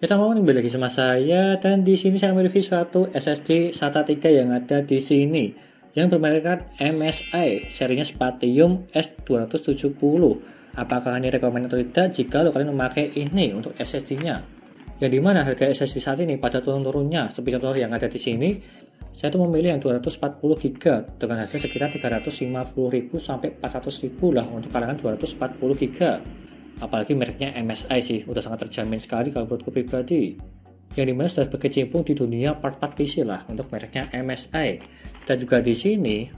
Kita mau kembali lagi sama saya, dan di sini saya mereview suatu SSD SATA 3 yang ada di sini yang bermerek MSI, serinya Spatium S270. Apakah ini rekomend atau tidak jika kalian memakai ini untuk SSD-nya? Yang dimana harga SSD saat ini pada turun-turunnya, seperti contoh yang ada di sini, saya tuh memilih yang 240 GB dengan harga sekitar 350.000 sampai 400.000 lah untuk kalangan 240 GB. Apalagi mereknya MSI sih, udah sangat terjamin sekali kalau menurutku pribadi. Yang dimana sudah berkecimpung di dunia part-part PC lah untuk mereknya MSI. Dan juga di sini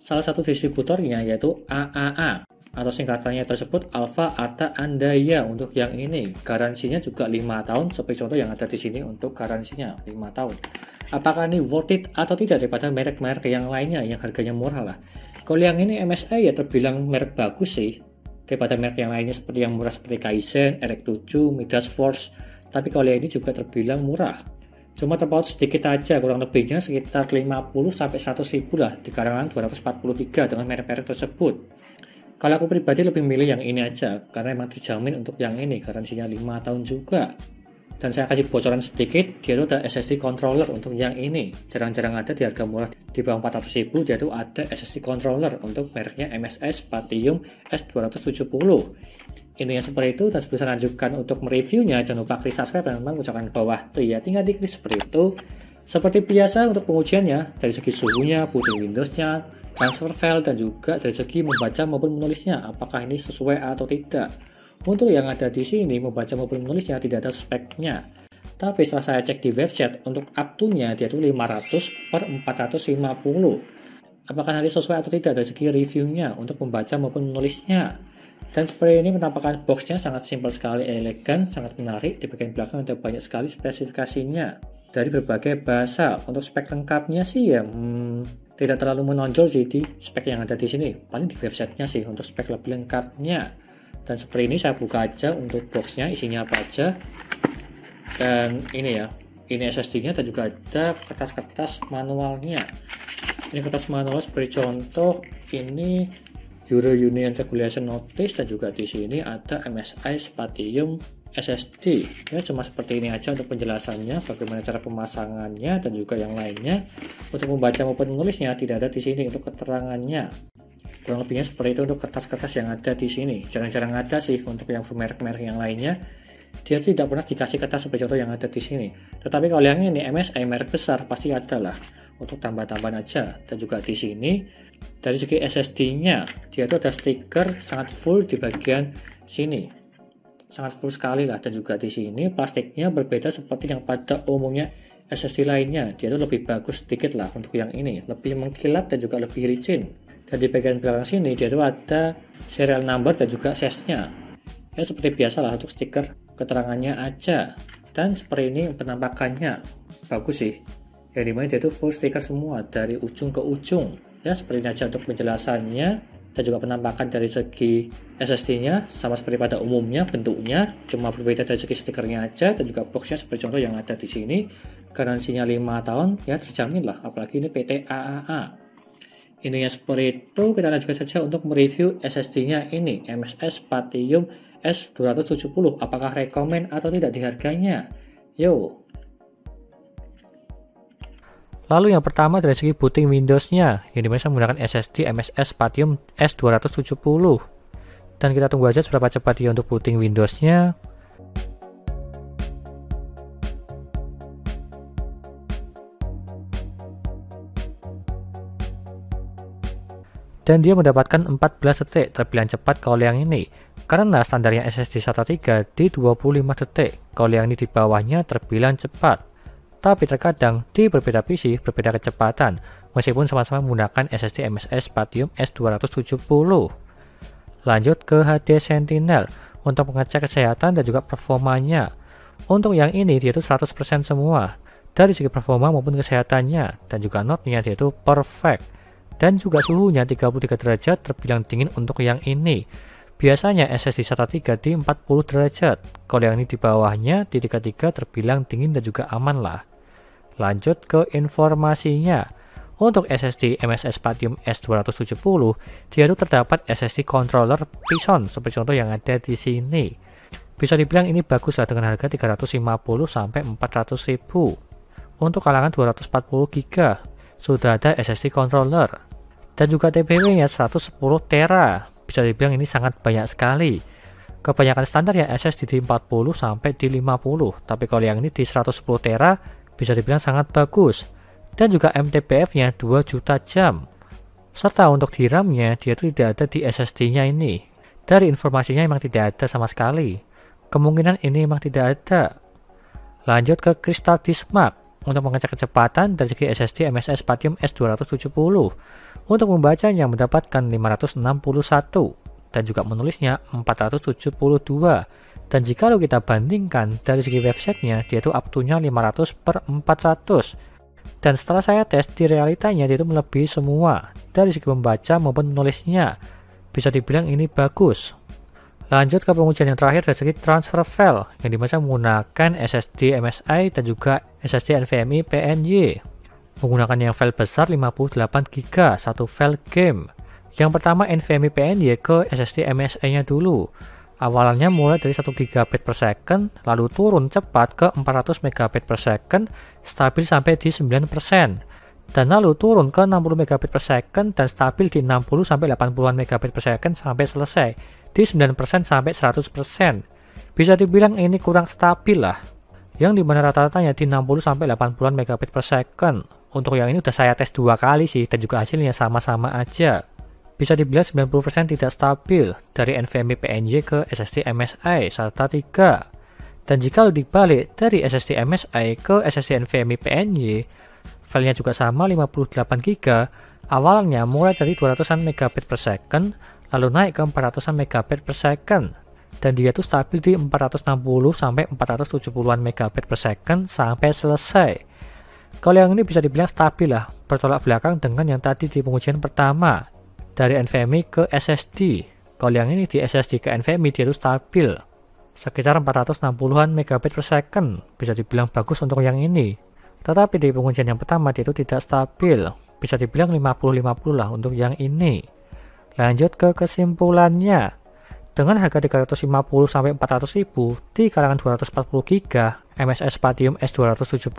salah satu distributornya yaitu AAA atau singkatannya tersebut Alpha Ata Andaya untuk yang ini. Garansinya juga 5 tahun seperti contoh yang ada di sini untuk garansinya 5 tahun. Apakah ini worth it atau tidak daripada merek-merek yang lainnya yang harganya murah lah. Kalau yang ini MSI ya terbilang merek bagus sih daripada merek yang lainnya seperti yang murah seperti Kaizen, RX7, Midas Force. Tapi kalau yang ini juga terbilang murah. Cuma terpaut sedikit aja, kurang lebihnya sekitar 50 sampai 100 ribu lah di kalangan 243 dengan merek-merek tersebut. Kalau aku pribadi lebih milih yang ini aja karena emang terjamin untuk yang ini, garansinya 5 tahun juga. Dan saya kasih bocoran sedikit, dia itu ada SSD controller untuk yang ini. Jarang-jarang ada di harga murah di bawah 400.000, dia itu ada SSD controller untuk mereknya MSI Spatium S270. Ini yang seperti itu, dan sebelum saya lanjutkan untuk mereviewnya, jangan lupa klik subscribe dan mengucapkan bawah tuh ya, tinggal diklik seperti itu. Seperti biasa untuk pengujiannya, dari segi suhunya, booting Windowsnya, transfer file, dan juga dari segi membaca maupun menulisnya, apakah ini sesuai atau tidak. Untuk yang ada di sini, membaca maupun menulisnya tidak ada speknya. Tapi setelah saya cek di website, untuk up to-nya dia itu 500/450. Apakah nanti sesuai atau tidak dari segi reviewnya untuk membaca maupun menulisnya. Dan seperti ini penampakan boxnya sangat simpel sekali, elegan, sangat menarik. Di bagian belakang ada banyak sekali spesifikasinya dari berbagai bahasa. Untuk spek lengkapnya sih ya tidak terlalu menonjol sih di spek yang ada di sini. Paling di websitenya sih untuk spek lebih lengkapnya. Dan seperti ini saya buka aja untuk boxnya, isinya apa aja. Dan ini ya, ini SSD-nya, dan juga ada kertas-kertas manualnya. Ini kertas manual seperti contoh ini Euro Union Regulation Notice, dan juga di sini ada MSI Spatium SSD. Ya, cuma seperti ini aja untuk penjelasannya, bagaimana cara pemasangannya dan juga yang lainnya. Untuk membaca maupun menulisnya tidak ada di sini untuk keterangannya. Kurang lebihnya seperti itu untuk kertas-kertas yang ada di sini. Jarang-jarang ada sih untuk yang merek-merek yang lainnya. Dia tidak pernah dikasih kertas seperti contoh yang ada di sini. Tetapi kalau yang ini MSI merek besar pasti ada lah untuk tambah-tambahan aja. Dan juga di sini dari segi SSD-nya dia itu ada stiker sangat full di bagian sini. Sangat full sekali lah. Dan juga di sini plastiknya berbeda seperti yang pada umumnya SSD lainnya. Dia itu lebih bagus sedikit lah untuk yang ini. Lebih mengkilap dan juga lebih licin. Dan di bagian belakang sini dia itu ada serial number dan juga size-nya. Ya seperti biasa lah untuk stiker keterangannya aja. Dan seperti ini penampakannya bagus sih. Yang dimana dia itu full stiker semua dari ujung ke ujung. Ya seperti ini aja untuk penjelasannya. Dan juga penampakan dari segi SSD-nya sama seperti pada umumnya bentuknya, cuma berbeda dari segi stikernya aja. Dan juga boxnya seperti contoh yang ada di sini. Garansinya 5 tahun, ya terjamin lah. Apalagi ini PT AAA. Ininya seperti itu. Kita lanjutkan saja untuk mereview SSD-nya ini, MSI Spatium S270. Apakah rekomend atau tidak di harganya? Yo. Lalu yang pertama dari segi booting Windows-nya, yang dimana saya menggunakan SSD MSI Spatium S270. Dan kita tunggu aja seberapa cepat dia untuk booting Windows-nya. Dan dia mendapatkan 14 detik terbilang cepat kalau yang ini. Karena standarnya SSD SATA 3 di 25 detik. Kalau yang ini di bawahnya terbilang cepat. Tapi terkadang di berbeda PC berbeda kecepatan. Meskipun sama-sama menggunakan SSD MSI Spatium S270. Lanjut ke HD Sentinel untuk mengecek kesehatan dan juga performanya. Untuk yang ini dia itu 100% semua. Dari segi performa maupun kesehatannya. Dan juga notnya dia itu perfect. Dan juga suhunya 33 derajat terbilang dingin untuk yang ini. Biasanya SSD SATA 3 di 40 derajat. Kalau yang ini di bawahnya di 33 terbilang dingin dan juga aman lah. Lanjut ke informasinya. Untuk SSD MSI Spatium S270, dia itu terdapat SSD controller Python seperti contoh yang ada di sini. Bisa dibilang ini bagus lah dengan harga 350 sampai 400 ribu. Untuk kalangan 240 GB sudah ada SSD controller dan juga TBW-nya 110 tera. Bisa dibilang ini sangat banyak sekali. Kebanyakan standar ya SSD di 40 sampai di 50, tapi kalau yang ini di 110 tera bisa dibilang sangat bagus. Dan juga MTBF-nya 2 juta jam. Serta untuk DRAM-nya dia itu tidak ada di SSD-nya ini. Dari informasinya memang tidak ada sama sekali. Kemungkinan ini memang tidak ada. Lanjut ke Crystal Disk Mark untuk mengecek kecepatan dari segi SSD MSI Spatium S270. Untuk membacanya mendapatkan 561 dan juga menulisnya 472. Dan jika kita bandingkan dari segi websitenya dia itu up to-nya 500/400. Dan setelah saya tes di realitanya dia itu melebihi semua dari segi membaca maupun menulisnya. Bisa dibilang ini bagus. Lanjut ke pengujian yang terakhir dari segi transfer file yang dimana menggunakan SSD MSI dan juga SSD NVMe PNY. Menggunakan yang file besar 58 GB satu file game. Yang pertama NVMe PNY ke SSD MSI-nya dulu. Awalnya mulai dari 1 GB per second, lalu turun cepat ke 400 MB per second, stabil sampai di 9%. Dan lalu turun ke 60 MB per second dan stabil di 60 sampai 80-an MB per second sampai selesai di 9% sampai 100%. Bisa dibilang ini kurang stabil lah. Yang dimana rata-ratanya di 60 sampai 80-an MB per second. Untuk yang ini udah saya tes 2 kali sih dan juga hasilnya sama-sama aja. Bisa dibilang 90% tidak stabil dari NVMe PNY ke SSD MSI SATA 3. Dan jika dibalik dari SSD MSI ke SSD NVMe PNY, filenya juga sama 58 GB, awalnya mulai dari 200-an MB per second, lalu naik ke 400-an MB per second. Dan dia tuh stabil di 460 sampai 470-an MB per second sampai selesai. Kalau yang ini bisa dibilang stabil lah, bertolak belakang dengan yang tadi di pengujian pertama. Dari NVMe ke SSD. Kalau yang ini di SSD ke NVMe dia itu stabil sekitar 460-an MB per second. Bisa dibilang bagus untuk yang ini. Tetapi di pengujian yang pertama dia itu tidak stabil. Bisa dibilang 50-50 lah untuk yang ini. Lanjut ke kesimpulannya. Dengan harga 350 sampai 400 ribu di kalangan 240 GB MSI Spatium S270,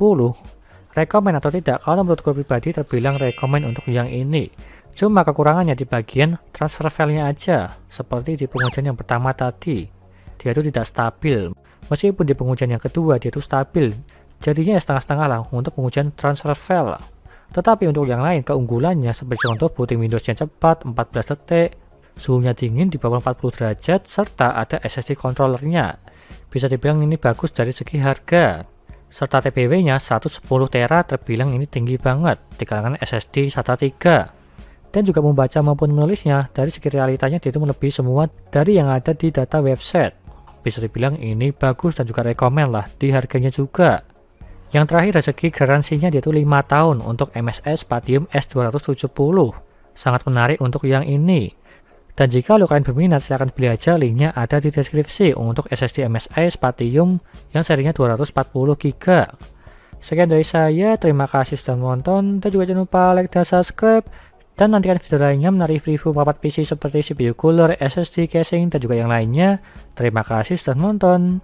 rekomen atau tidak? Kalau menurutku pribadi terbilang rekomen untuk yang ini. Cuma kekurangannya di bagian transfer file-nya aja, seperti di pengujian yang pertama tadi. Dia itu tidak stabil, meskipun di pengujian yang kedua dia itu stabil. Jadinya setengah-setengah lah untuk pengujian transfer file. Tetapi untuk yang lain keunggulannya seperti contoh booting Windows yang cepat 14 detik, suhunya dingin di bawah 40 derajat, serta ada SSD controllernya. Bisa dibilang ini bagus dari segi harga. Serta TBW-nya 110 tera terbilang ini tinggi banget di kalangan SSD SATA 3. Dan juga membaca maupun menulisnya dari segi realitanya dia itu melebihi semua dari yang ada di data website. Bisa dibilang ini bagus dan juga rekomen lah di harganya juga. Yang terakhir dari segi garansinya dia itu 5 tahun untuk MSI Spatium S270. Sangat menarik untuk yang ini. Dan jika kalian berminat silahkan beli aja, linknya ada di deskripsi untuk SSD MSI Spatium yang serinya 240 GB. Sekian dari saya, terima kasih sudah menonton dan juga jangan lupa like dan subscribe. Dan nantikan video lainnya mengenai review papat PC seperti CPU cooler, SSD casing, dan juga yang lainnya. Terima kasih sudah menonton.